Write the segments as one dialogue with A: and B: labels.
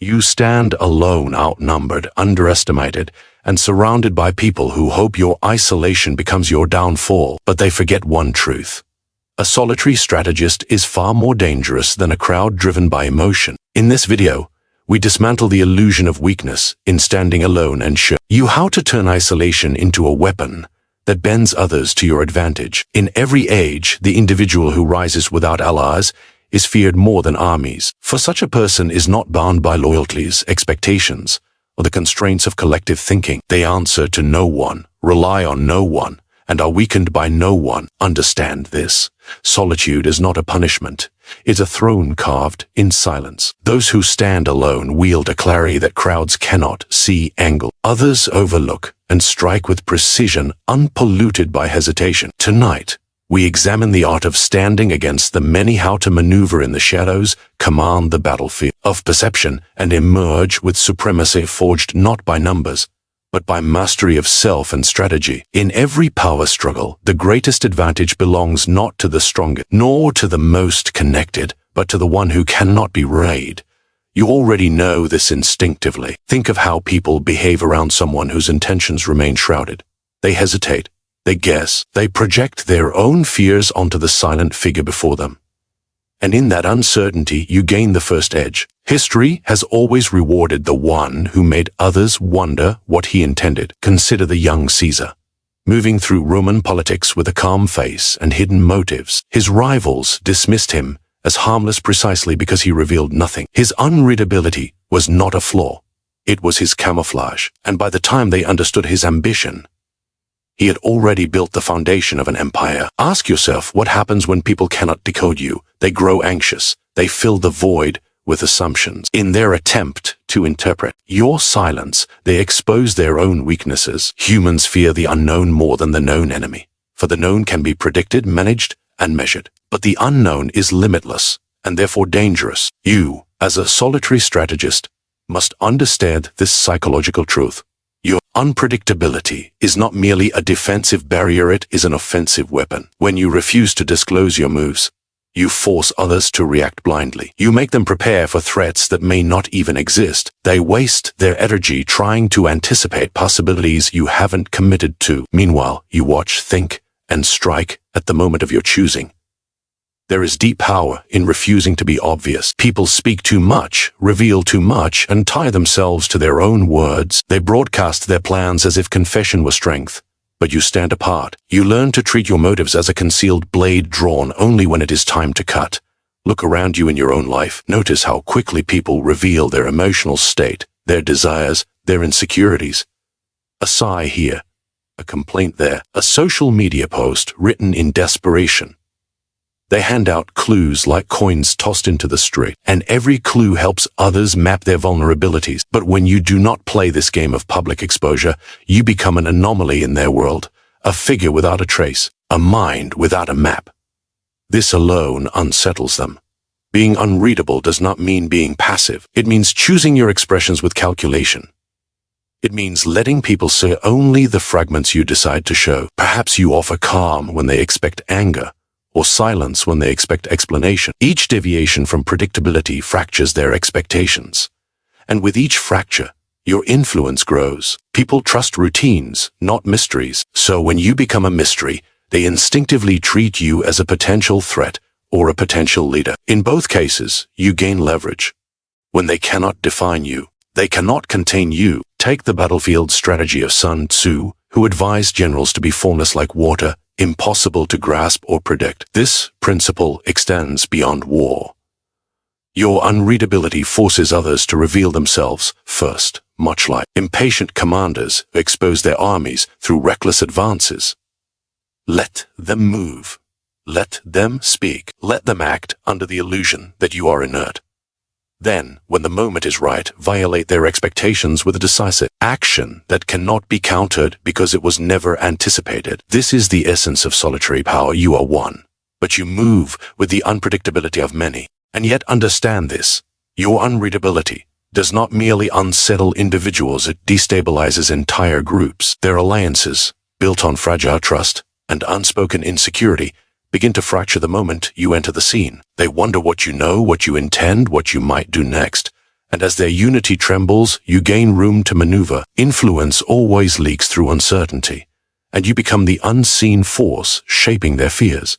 A: You stand alone, outnumbered, underestimated, and surrounded by people who hope your isolation becomes your downfall, but they forget one truth. A solitary strategist is far more dangerous than a crowd driven by emotion. In this video, we dismantle the illusion of weakness in standing alone and show you how to turn isolation into a weapon that bends others to your advantage. In every age, the individual who rises without allies is feared more than armies, for such a person is not bound by loyalties, expectations, or the constraints of collective thinking. They answer to no one, rely on no one, and are weakened by no one. Understand this. Solitude is not a punishment. It's a throne carved in silence. Those who stand alone wield a clarity that crowds cannot see angle. Others overlook and strike with precision unpolluted by hesitation. Tonight, we examine the art of standing against the many, how to maneuver in the shadows, command the battlefield of perception, and emerge with supremacy forged not by numbers, but by mastery of self and strategy. In every power struggle, the greatest advantage belongs not to the strongest, nor to the most connected, but to the one who cannot be rayed. You already know this instinctively. Think of how people behave around someone whose intentions remain shrouded. They hesitate. They guess, they project their own fears onto the silent figure before them. And in that uncertainty, you gain the first edge. History has always rewarded the one who made others wonder what he intended. Consider the young Caesar, moving through Roman politics with a calm face and hidden motives. His rivals dismissed him as harmless precisely because he revealed nothing. His unreadability was not a flaw. It was his camouflage, and by the time they understood his ambition, he had already built the foundation of an empire. Ask yourself what happens when people cannot decode you. They grow anxious. They fill the void with assumptions. In their attempt to interpret your silence, they expose their own weaknesses. Humans fear the unknown more than the known enemy, for the known can be predicted, managed, and measured. But the unknown is limitless and therefore dangerous. You, as a solitary strategist, must understand this psychological truth. Your unpredictability is not merely a defensive barrier, it is an offensive weapon. When you refuse to disclose your moves, you force others to react blindly. You make them prepare for threats that may not even exist. They waste their energy trying to anticipate possibilities you haven't committed to. Meanwhile, you watch, think, and strike at the moment of your choosing. There is deep power in refusing to be obvious. People speak too much, reveal too much, and tie themselves to their own words. They broadcast their plans as if confession were strength. But you stand apart. You learn to treat your motives as a concealed blade drawn only when it is time to cut. Look around you in your own life. Notice how quickly people reveal their emotional state, their desires, their insecurities. A sigh here, a complaint there, a social media post written in desperation. They hand out clues like coins tossed into the street, and every clue helps others map their vulnerabilities. But when you do not play this game of public exposure, you become an anomaly in their world, a figure without a trace, a mind without a map. This alone unsettles them. Being unreadable does not mean being passive. It means choosing your expressions with calculation. It means letting people see only the fragments you decide to show. Perhaps you offer calm when they expect anger, or silence when they expect explanation. Each deviation from predictability fractures their expectations. And with each fracture, your influence grows. People trust routines, not mysteries. So when you become a mystery, they instinctively treat you as a potential threat or a potential leader. In both cases, you gain leverage. When they cannot define you, they cannot contain you. Take the battlefield strategy of Sun Tzu, who advised generals to be formless like water, impossible to grasp or predict. This principle extends beyond war. Your unreadability forces others to reveal themselves first, much like impatient commanders who expose their armies through reckless advances. Let them move. Let them speak. Let them act under the illusion that you are inert. Then, when the moment is right, violate their expectations with a decisive action that cannot be countered because it was never anticipated. This is the essence of solitary power. You are one, but you move with the unpredictability of many. And yet understand this. Your unreadability does not merely unsettle individuals, it destabilizes entire groups. Their alliances, built on fragile trust and unspoken insecurity, begin to fracture the moment you enter the scene. They wonder what you know, what you intend, what you might do next, And as their unity trembles, you gain room to maneuver. Influence always leaks through uncertainty, and you become the unseen force shaping their fears.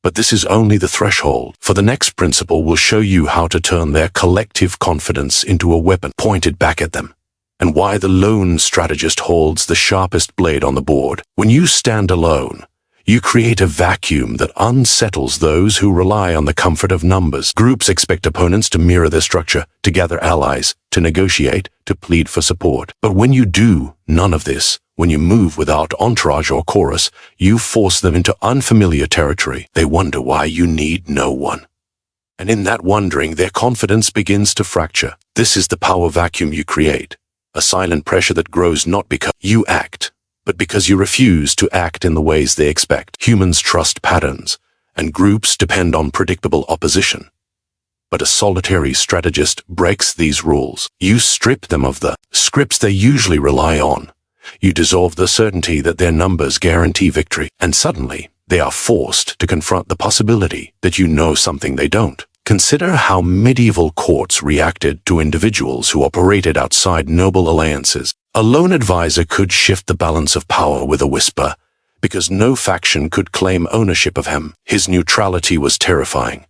A: But this is only the threshold, for the next principle will show you how to turn their collective confidence into a weapon pointed back at them, and why the lone strategist holds the sharpest blade on the board. When you stand alone, you create a vacuum that unsettles those who rely on the comfort of numbers. Groups expect opponents to mirror their structure, to gather allies, to negotiate, to plead for support. But when you do none of this, when you move without entourage or chorus, you force them into unfamiliar territory. They wonder why you need no one. And in that wondering, their confidence begins to fracture. This is the power vacuum you create, a silent pressure that grows not because you act, but because you refuse to act in the ways they expect. Humans trust patterns, and groups depend on predictable opposition. But a solitary strategist breaks these rules. You strip them of the scripts they usually rely on. You dissolve the certainty that their numbers guarantee victory, and suddenly they are forced to confront the possibility that you know something they don't. Consider how medieval courts reacted to individuals who operated outside noble alliances. A lone advisor could shift the balance of power with a whisper, because no faction could claim ownership of him. His neutrality was terrifying.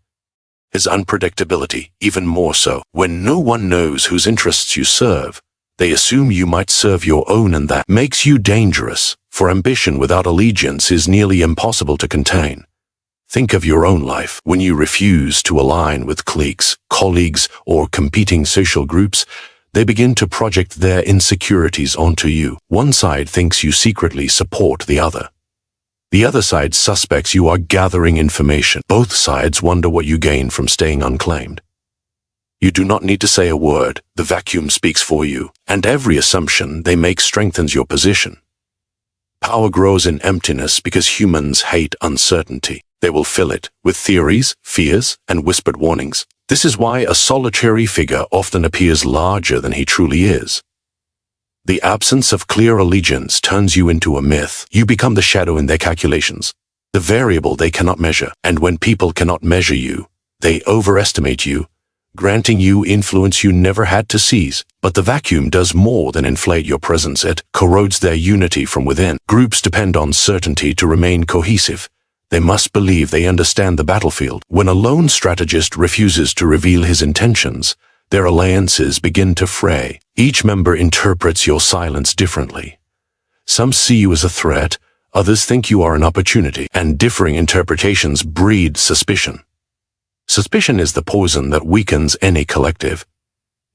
A: His unpredictability, even more so. When no one knows whose interests you serve, they assume you might serve your own, and that makes you dangerous, for ambition without allegiance is nearly impossible to contain. Think of your own life. When you refuse to align with cliques, colleagues, or competing social groups, they begin to project their insecurities onto you. One side thinks you secretly support the other. The other side suspects you are gathering information. Both sides wonder what you gain from staying unclaimed. You do not need to say a word. The vacuum speaks for you, and every assumption they make strengthens your position. Power grows in emptiness because humans hate uncertainty. They will fill it with theories, fears, and whispered warnings. This is why a solitary figure often appears larger than he truly is. The absence of clear allegiance turns you into a myth. You become the shadow in their calculations, the variable they cannot measure. And when people cannot measure you, they overestimate you, granting you influence you never had to seize. But the vacuum does more than inflate your presence. It corrodes their unity from within. Groups depend on certainty to remain cohesive. They must believe they understand the battlefield. When a lone strategist refuses to reveal his intentions, their alliances begin to fray. Each member interprets your silence differently. Some see you as a threat, others think you are an opportunity, and differing interpretations breed suspicion. Suspicion is the poison that weakens any collective.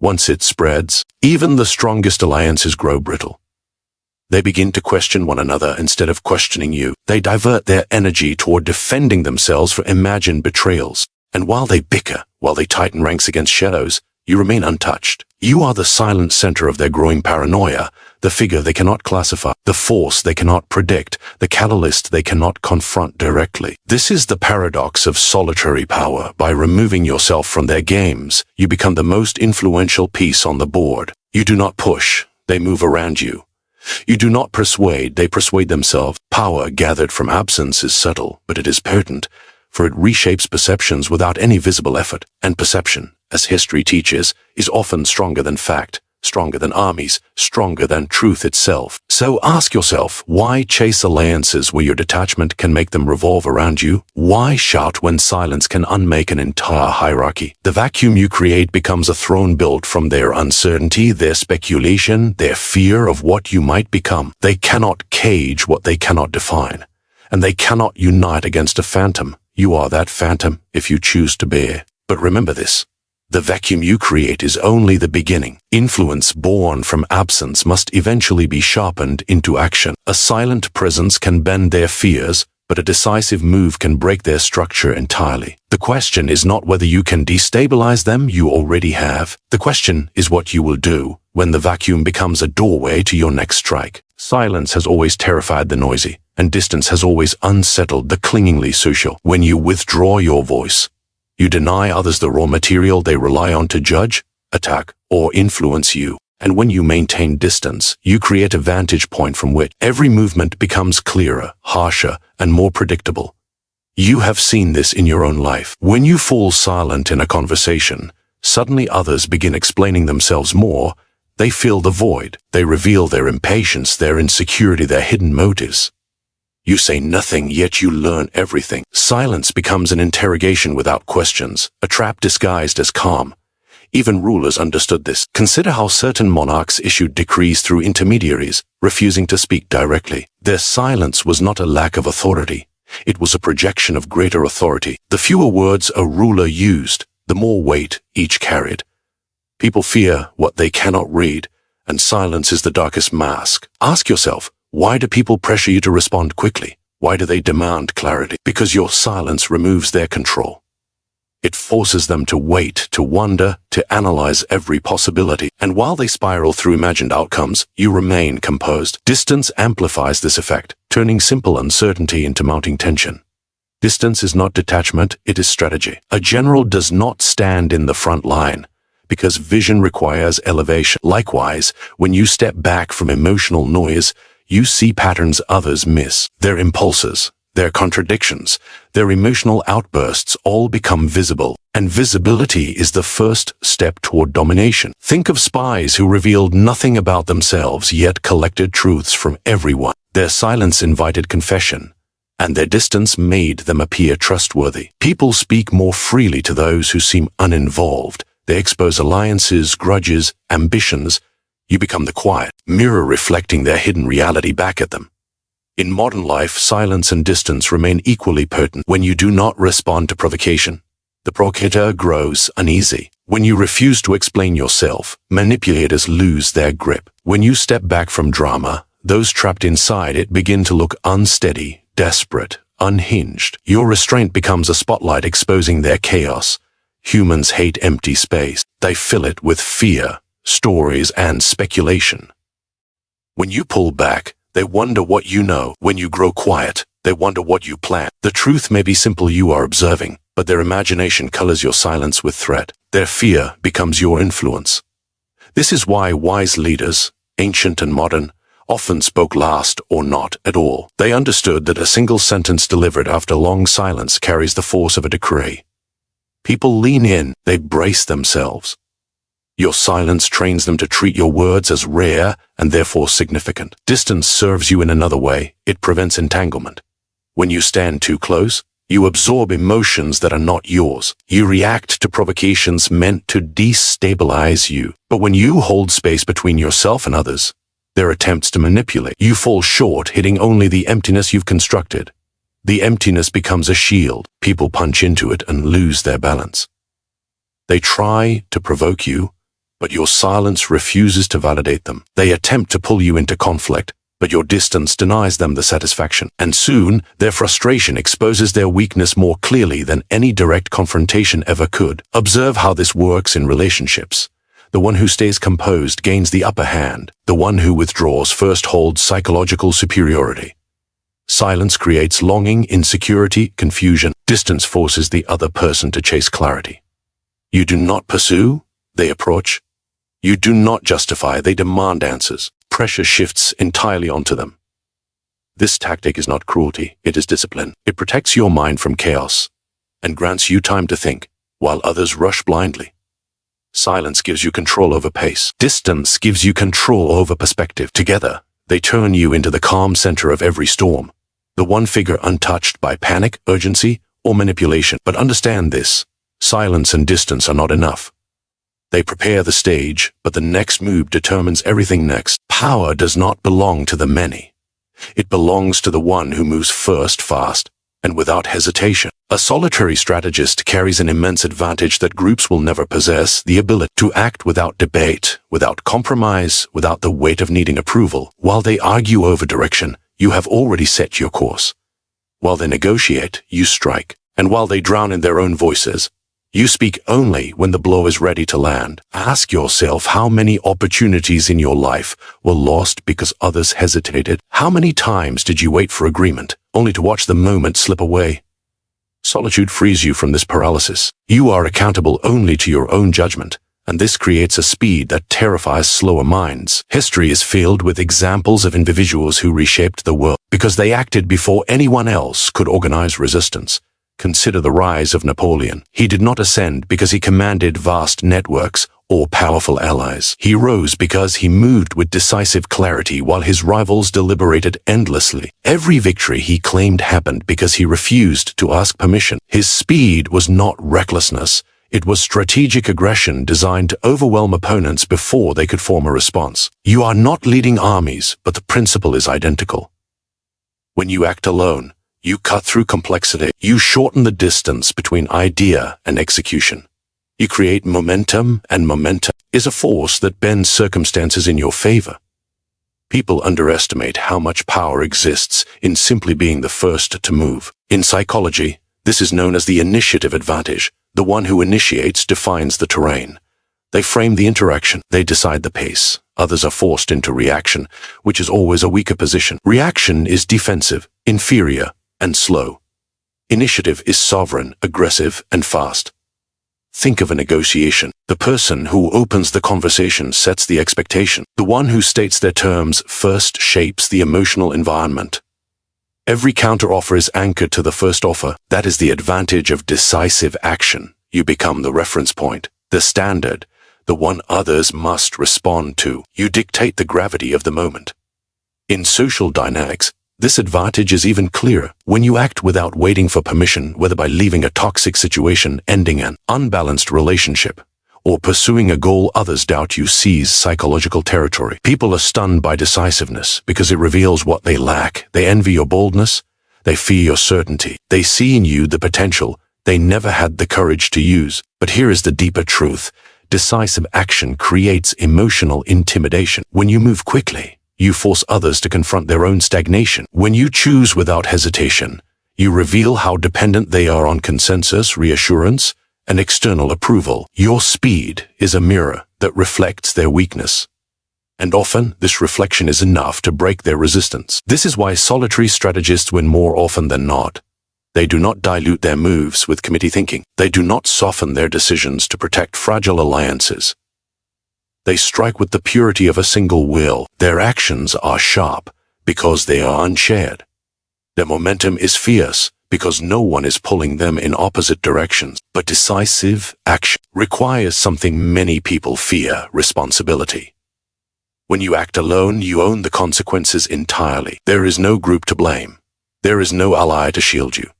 A: Once it spreads, even the strongest alliances grow brittle. They begin to question one another instead of questioning you. They divert their energy toward defending themselves for imagined betrayals. And while they bicker, while they tighten ranks against shadows, you remain untouched. You are the silent center of their growing paranoia, the figure they cannot classify, the force they cannot predict, the catalyst they cannot confront directly. This is the paradox of solitary power. By removing yourself from their games, you become the most influential piece on the board. You do not push, they move around you. You do not persuade, they persuade themselves. Power gathered from absence is subtle, but it is potent, for it reshapes perceptions without any visible effort. And perception, as history teaches, is often stronger than fact, stronger than armies, stronger than truth itself. So ask yourself, why chase alliances where your detachment can make them revolve around you? Why shout when silence can unmake an entire hierarchy? The vacuum you create becomes a throne built from their uncertainty, their speculation, their fear of what you might become. They cannot cage what they cannot define, and they cannot unite against a phantom. You are that phantom if you choose to bear. But remember this. The vacuum you create is only the beginning. Influence born from absence must eventually be sharpened into action. A silent presence can bend their fears, but a decisive move can break their structure entirely. The question is not whether you can destabilize them, you already have. The question is what you will do when the vacuum becomes a doorway to your next strike. Silence has always terrified the noisy, and distance has always unsettled the clingingly social. When you withdraw your voice, you deny others the raw material they rely on to judge, attack, or influence you. And when you maintain distance, you create a vantage point from which every movement becomes clearer, harsher, and more predictable. You have seen this in your own life. When you fall silent in a conversation, Suddenly others begin explaining themselves more. They fill the void. They reveal their impatience, their insecurity, their hidden motives. You say nothing, yet you learn everything. Silence becomes an interrogation without questions, a trap disguised as calm. Even rulers understood this. Consider how certain monarchs issued decrees through intermediaries, refusing to speak directly. Their silence was not a lack of authority. It was a projection of greater authority. The fewer words a ruler used, the more weight each carried. People fear what they cannot read, and silence is the darkest mask. Ask yourself, why do people pressure you to respond quickly? Why do they demand clarity? Because your silence removes their control. It forces them to wait, to wonder, to analyze every possibility. And while they spiral through imagined outcomes, you remain composed. Distance amplifies this effect, turning simple uncertainty into mounting tension. Distance is not detachment, it is strategy. A general does not stand in the front line, because vision requires elevation. Likewise, when you step back from emotional noise, you see patterns others miss. Their impulses, their contradictions, their emotional outbursts all become visible, and visibility is the first step toward domination. Think of spies who revealed nothing about themselves yet collected truths from everyone. Their silence invited confession, and their distance made them appear trustworthy. People speak more freely to those who seem uninvolved. They expose alliances, grudges, ambitions. You become the quiet mirror reflecting their hidden reality back at them. In modern life, silence and distance remain equally potent. When you do not respond to provocation, the provocateur grows uneasy. When you refuse to explain yourself, manipulators lose their grip. When you step back from drama, those trapped inside it begin to look unsteady, desperate, unhinged. Your restraint becomes a spotlight exposing their chaos. Humans hate empty space. They fill it with fear, stories, and speculation. When you pull back, they wonder what you know. When you grow quiet, they wonder what you plan. The truth may be simple, you are observing, but their imagination colors your silence with threat. Their fear becomes your influence. This is why wise leaders, ancient and modern, often spoke last or not at all. They understood that a single sentence delivered after long silence carries the force of a decree. People lean in, they brace themselves. Your silence trains them to treat your words as rare and therefore significant. Distance serves you in another way. It prevents entanglement. When you stand too close, you absorb emotions that are not yours. You react to provocations meant to destabilize you. But when you hold space between yourself and others, their attempts to manipulate, you fall short, hitting only the emptiness you've constructed. The emptiness becomes a shield. People punch into it and lose their balance. They try to provoke you, but your silence refuses to validate them. They attempt to pull you into conflict, but your distance denies them the satisfaction. And soon, their frustration exposes their weakness more clearly than any direct confrontation ever could. Observe how this works in relationships. The one who stays composed gains the upper hand. The one who withdraws first holds psychological superiority. Silence creates longing, insecurity, confusion. Distance forces the other person to chase clarity. You do not pursue, they approach. You do not justify, they demand answers. Pressure shifts entirely onto them. This tactic is not cruelty, it is discipline. It protects your mind from chaos and grants you time to think, while others rush blindly. Silence gives you control over pace. Distance gives you control over perspective. Together, they turn you into the calm center of every storm, the one figure untouched by panic, urgency, or manipulation. But understand this, silence and distance are not enough. They prepare the stage, but the next move determines everything next. Power does not belong to the many. It belongs to the one who moves first, fast, and without hesitation. A solitary strategist carries an immense advantage that groups will never possess: the ability to act without debate, without compromise, without the weight of needing approval. While they argue over direction, you have already set your course. While they negotiate, you strike. And while they drown in their own voices, you speak only when the blow is ready to land. Ask yourself how many opportunities in your life were lost because others hesitated. How many times did you wait for agreement, only to watch the moment slip away? Solitude frees you from this paralysis. You are accountable only to your own judgment, and this creates a speed that terrifies slower minds. History is filled with examples of individuals who reshaped the world because they acted before anyone else could organize resistance. Consider the rise of Napoleon. He did not ascend because he commanded vast networks or powerful allies. He rose because he moved with decisive clarity while his rivals deliberated endlessly. Every victory he claimed happened because he refused to ask permission. His speed was not recklessness. It was strategic aggression designed to overwhelm opponents before they could form a response. You are not leading armies, but the principle is identical. When you act alone, you cut through complexity. You shorten the distance between idea and execution. You create momentum, and momentum is a force that bends circumstances in your favor. People underestimate how much power exists in simply being the first to move. In psychology, this is known as the initiative advantage. The one who initiates defines the terrain. They frame the interaction. They decide the pace. Others are forced into reaction, which is always a weaker position. Reaction is defensive, inferior, and slow. Initiative is sovereign, aggressive, and fast. Think of a negotiation. The person who opens the conversation sets the expectation. The one who states their terms first shapes the emotional environment. Every counteroffer is anchored to the first offer. That is the advantage of decisive action. You become the reference point, the standard, the one others must respond to. You dictate the gravity of the moment. In social dynamics, this advantage is even clearer when you act without waiting for permission, whether by leaving a toxic situation, ending an unbalanced relationship, or pursuing a goal others doubt. You seize psychological territory. People are stunned by decisiveness because it reveals what they lack. They envy your boldness. They fear your certainty. They see in you the potential they never had the courage to use. But here is the deeper truth. Decisive action creates emotional intimidation. When you move quickly, you force others to confront their own stagnation. When you choose without hesitation, you reveal how dependent they are on consensus, reassurance, and external approval. Your speed is a mirror that reflects their weakness. And often, this reflection is enough to break their resistance. This is why solitary strategists win more often than not. They do not dilute their moves with committee thinking. They do not soften their decisions to protect fragile alliances. They strike with the purity of a single will. Their actions are sharp because they are unshared. Their momentum is fierce because no one is pulling them in opposite directions. But decisive action requires something many people fear: responsibility. When you act alone, you own the consequences entirely. There is no group to blame. There is no ally to shield you.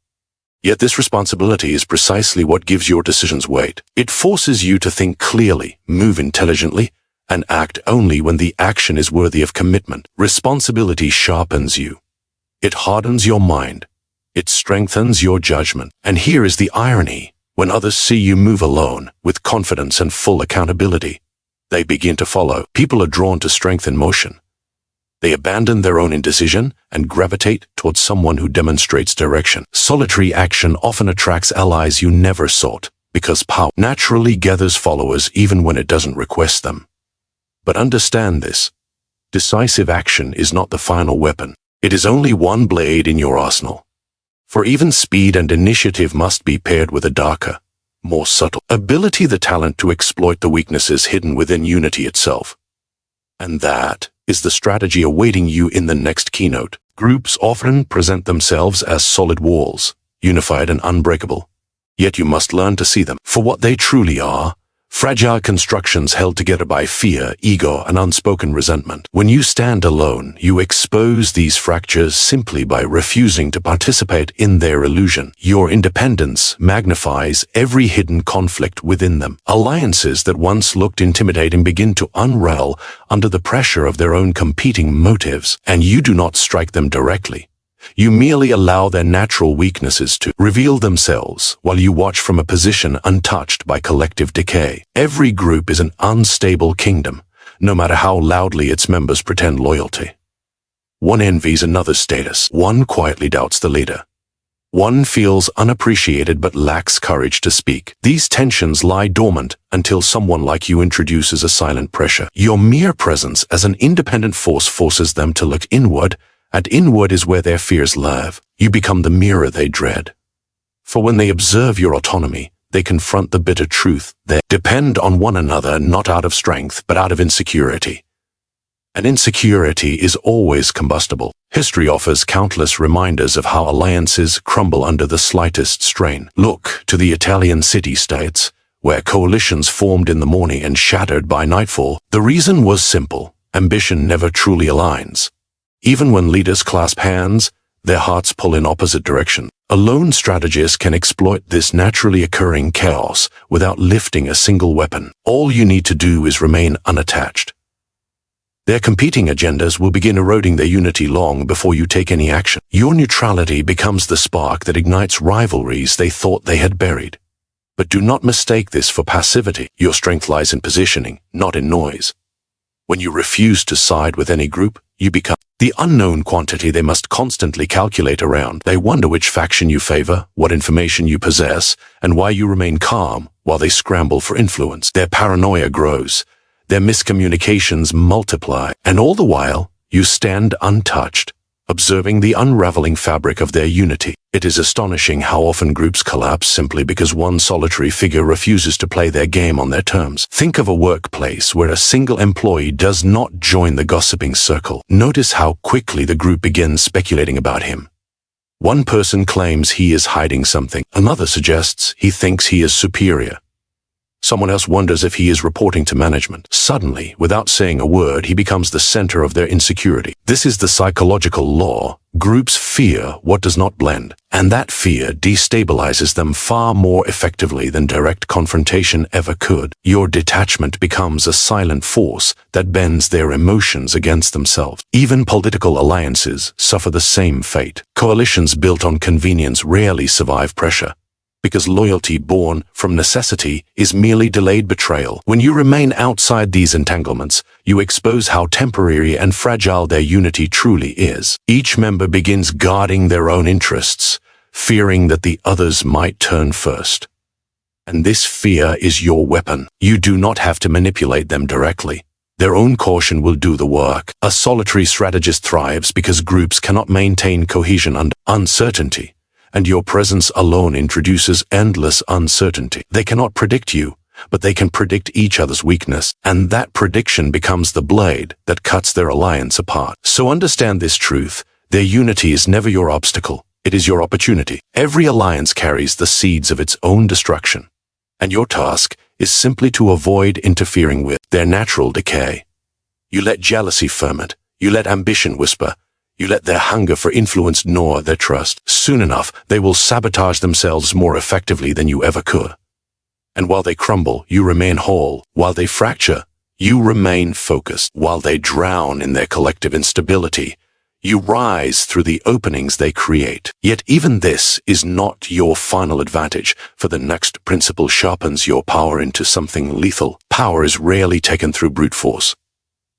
A: Yet this responsibility is precisely what gives your decisions weight. It forces you to think clearly, move intelligently, and act only when the action is worthy of commitment. Responsibility sharpens you. It hardens your mind. It strengthens your judgment. And here is the irony. When others see you move alone, with confidence and full accountability, they begin to follow. People are drawn to strength in motion. They abandon their own indecision and gravitate towards someone who demonstrates direction. Solitary action often attracts allies you never sought, because power naturally gathers followers even when it doesn't request them. But understand this: decisive action is not the final weapon. It is only one blade in your arsenal. For even speed and initiative must be paired with a darker, more subtle ability, the talent to exploit the weaknesses hidden within unity itself. And that is the strategy awaiting you in the next keynote. Groups often present themselves as solid walls, unified and unbreakable. Yet you must learn to see them for what they truly are: fragile constructions held together by fear, ego, and unspoken resentment. When you stand alone, you expose these fractures simply by refusing to participate in their illusion. Your independence magnifies every hidden conflict within them. Alliances that once looked intimidating begin to unravel under the pressure of their own competing motives, and you do not strike them directly. You merely allow their natural weaknesses to reveal themselves while you watch from a position untouched by collective decay. Every group is an unstable kingdom, no matter how loudly its members pretend loyalty. One envies another's status. One quietly doubts the leader. One feels unappreciated but lacks courage to speak. These tensions lie dormant until someone like you introduces a silent pressure. Your mere presence as an independent force forces them to look inward, and inward is where their fears live. You become the mirror they dread. For when they observe your autonomy, they confront the bitter truth. They depend on one another not out of strength, but out of insecurity. And insecurity is always combustible. History offers countless reminders of how alliances crumble under the slightest strain. Look to the Italian city-states, where coalitions formed in the morning and shattered by nightfall. The reason was simple: ambition never truly aligns. Even when leaders clasp hands, their hearts pull in opposite directions. A lone strategist can exploit this naturally occurring chaos without lifting a single weapon. All you need to do is remain unattached. Their competing agendas will begin eroding their unity long before you take any action. Your neutrality becomes the spark that ignites rivalries they thought they had buried. But do not mistake this for passivity. Your strength lies in positioning, not in noise. When you refuse to side with any group, you become the unknown quantity they must constantly calculate around. They wonder which faction you favor, what information you possess, and why you remain calm while they scramble for influence. Their paranoia grows. Their miscommunications multiply, and all the while, you stand untouched, observing the unraveling fabric of their unity. It is astonishing how often groups collapse simply because one solitary figure refuses to play their game on their terms. Think of a workplace where a single employee does not join the gossiping circle. Notice how quickly the group begins speculating about him. One person claims he is hiding something. Another suggests he thinks he is superior. Someone else wonders if he is reporting to management. Suddenly, without saying a word, he becomes the center of their insecurity. This is the psychological law. Groups fear what does not blend, and that fear destabilizes them far more effectively than direct confrontation ever could. Your detachment becomes a silent force that bends their emotions against themselves. Even political alliances suffer the same fate. Coalitions built on convenience rarely survive pressure, because loyalty born from necessity is merely delayed betrayal. When you remain outside these entanglements, you expose how temporary and fragile their unity truly is. Each member begins guarding their own interests, fearing that the others might turn first. And this fear is your weapon. You do not have to manipulate them directly. Their own caution will do the work. A solitary strategist thrives because groups cannot maintain cohesion under uncertainty. And your presence alone introduces endless uncertainty. They cannot predict you, but they can predict each other's weakness, and that prediction becomes the blade that cuts their alliance apart. So understand this truth: their unity is never your obstacle, it is your opportunity. Every alliance carries the seeds of its own destruction, and your task is simply to avoid interfering with their natural decay. You let jealousy ferment, you let ambition whisper, you let their hunger for influence gnaw their trust. Soon enough, they will sabotage themselves more effectively than you ever could. And while they crumble, you remain whole. While they fracture, you remain focused. While they drown in their collective instability, you rise through the openings they create. Yet even this is not your final advantage, for the next principle sharpens your power into something lethal. Power is rarely taken through brute force.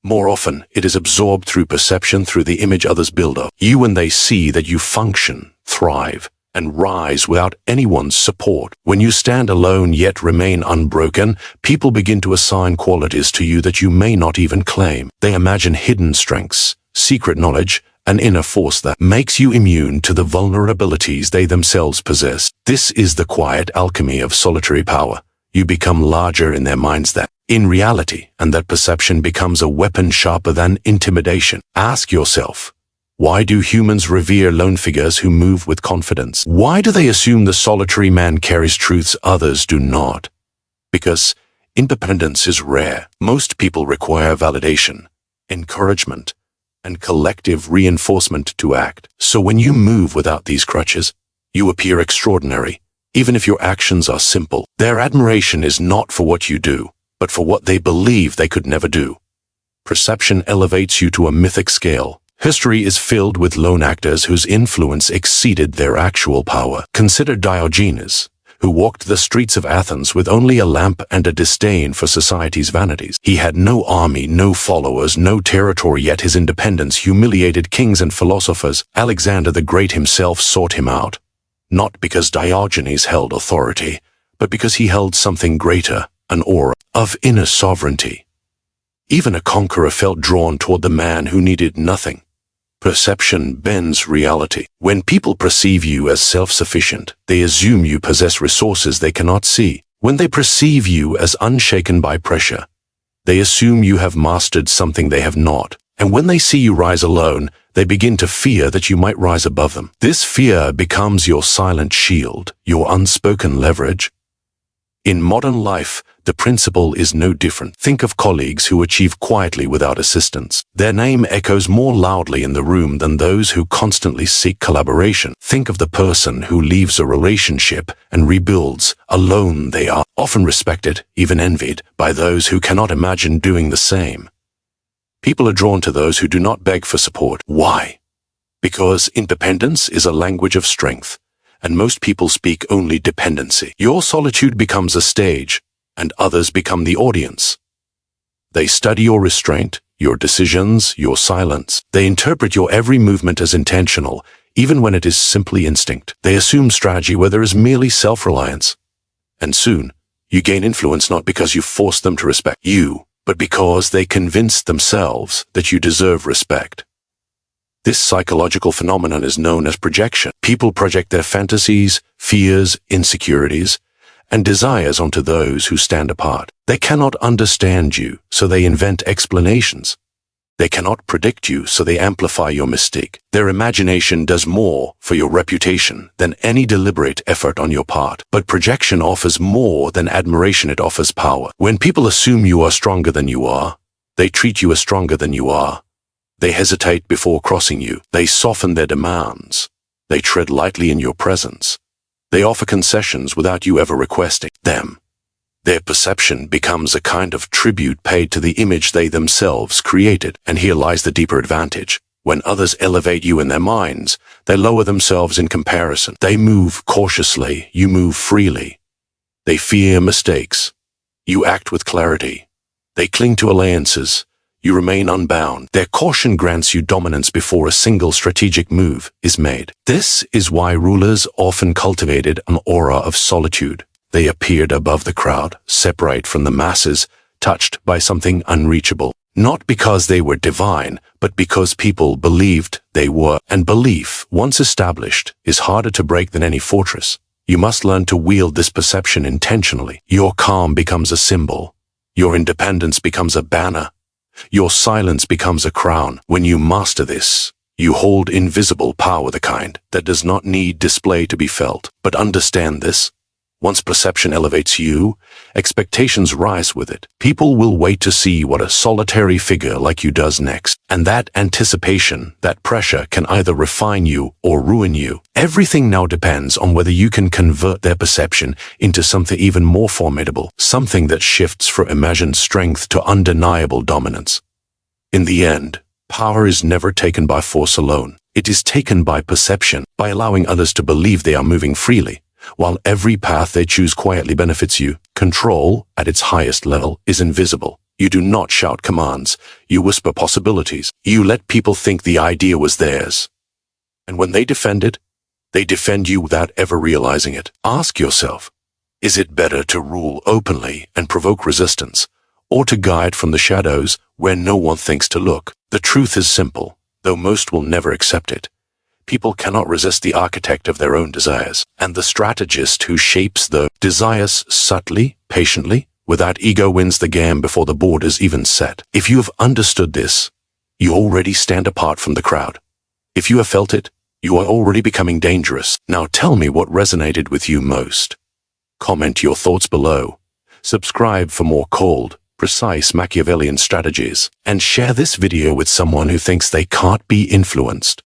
A: More often, it is absorbed through perception, through the image others build up. You and they see that you function, thrive, and rise without anyone's support. When you stand alone yet remain unbroken, people begin to assign qualities to you that you may not even claim. They imagine hidden strengths, secret knowledge, an inner force that makes you immune to the vulnerabilities they themselves possess. This is the quiet alchemy of solitary power. You become larger in their minds than in reality, and that perception becomes a weapon sharper than intimidation. Ask yourself, why do humans revere lone figures who move with confidence? Why do they assume the solitary man carries truths others do not? Because independence is rare. Most people require validation, encouragement, and collective reinforcement to act. So when you move without these crutches, you appear extraordinary, even if your actions are simple. Their admiration is not for what you do, but for what they believe they could never do. Perception elevates you to a mythic scale. History is filled with lone actors whose influence exceeded their actual power. Consider Diogenes, who walked the streets of Athens with only a lamp and a disdain for society's vanities. He had no army, no followers, no territory, yet his independence humiliated kings and philosophers. Alexander the Great himself sought him out, not because Diogenes held authority, but because he held something greater, an aura of inner sovereignty. Even a conqueror felt drawn toward the man who needed nothing. Perception bends reality. When people perceive you as self-sufficient, they assume you possess resources they cannot see. When they perceive you as unshaken by pressure, they assume you have mastered something they have not. And when they see you rise alone, they begin to fear that you might rise above them. This fear becomes your silent shield, your unspoken leverage. In modern life, the principle is no different. Think of colleagues who achieve quietly without assistance. Their name echoes more loudly in the room than those who constantly seek collaboration. Think of the person who leaves a relationship and rebuilds alone. They are often respected, even envied, by those who cannot imagine doing the same. People are drawn to those who do not beg for support. Why? Because independence is a language of strength, and most people speak only dependency. Your solitude becomes a stage, and others become the audience. They study your restraint, your decisions, your silence. They interpret your every movement as intentional, even when it is simply instinct. They assume strategy where there is merely self-reliance. And soon, you gain influence not because you force them to respect you, but because they convince themselves that you deserve respect. This psychological phenomenon is known as projection. People project their fantasies, fears, insecurities, and desires onto those who stand apart. They cannot understand you, so they invent explanations. They cannot predict you, so they amplify your mystique. Their imagination does more for your reputation than any deliberate effort on your part. But projection offers more than admiration, it offers power. When people assume you are stronger than you are, they treat you as stronger than you are. They hesitate before crossing you. They soften their demands. They tread lightly in your presence. They offer concessions without you ever requesting them. Their perception becomes a kind of tribute paid to the image they themselves created. And here lies the deeper advantage. When others elevate you in their minds, they lower themselves in comparison. They move cautiously, you move freely. They fear mistakes. You act with clarity. They cling to alliances. You remain unbound. Their caution grants you dominance before a single strategic move is made. This is why rulers often cultivated an aura of solitude. They appeared above the crowd, separate from the masses, touched by something unreachable. Not because they were divine, but because people believed they were. And belief, once established, is harder to break than any fortress. You must learn to wield this perception intentionally. Your calm becomes a symbol. Your independence becomes a banner. Your silence becomes a crown. When you master this, you hold invisible power, the kind that does not need display to be felt. But understand this. Once perception elevates you, expectations rise with it. People will wait to see what a solitary figure like you does next. And that anticipation, that pressure can either refine you or ruin you. Everything now depends on whether you can convert their perception into something even more formidable, something that shifts from imagined strength to undeniable dominance. In the end, power is never taken by force alone. It is taken by perception, by allowing others to believe they are moving freely, while every path they choose quietly benefits you. Control, at its highest level, is invisible. You do not shout commands. You whisper possibilities. You let people think the idea was theirs. And when they defend it, they defend you without ever realizing it. Ask yourself, is it better to rule openly and provoke resistance, or to guide from the shadows where no one thinks to look? The truth is simple, though most will never accept it. People cannot resist the architect of their own desires, and the strategist who shapes the desires subtly, patiently, without ego wins the game before the board is even set. If you have understood this, you already stand apart from the crowd. If you have felt it, you are already becoming dangerous. Now tell me what resonated with you most. Comment your thoughts below. Subscribe for more cold, precise Machiavellian strategies, and share this video with someone who thinks they can't be influenced.